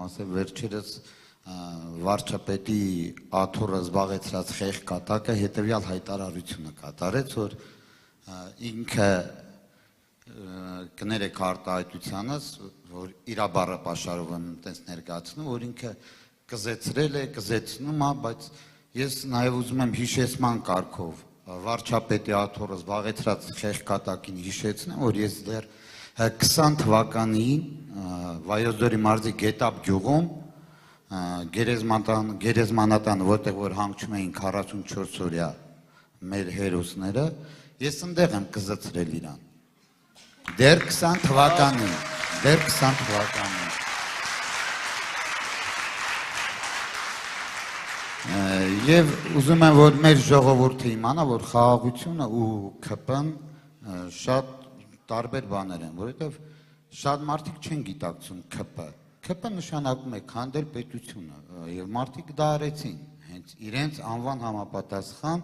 ասել վերջերս վարչապետի աթոռը զբաղեցրած խեղճ կատակը հետևյալ հայտարարությունը կատարեց, որ ինքը կներեք արտահայտությանս, որ իր բառը պաշարով եմ տենց ներկայացնում, որ ինքը կզեցրել է, կզեցնում է, բայց ես նաև ուզում եմ հիշեցման կարգով վարչապետի աթոռը զբաղեցրած խեղճ կատակին հիշեցնեմ, որ ես դեռ 20 թվականին Վայոց ձորի մարզի Գետապ գյուղում գերեզմանատան, որտեղ որ հանգչում էին 44 օրյա մեր հերոսները, ես ընդեղ եմ կզցրել իրան։ Դեռ 20 թվականին, Եվ ուզում եմ, որ մեր ժողովուրդը իմանա, որ խաղաղությունը ու ՔՊ-ն շատ տարբեր բաներ են, որովհետև շատ մարդիկ չեն գիտակցում ՔՊ։ ՔՊ նշանակում է քանդել պետությունը, եւ մարդիկ դա արեցին, հենց իրենց անվան համապատասխան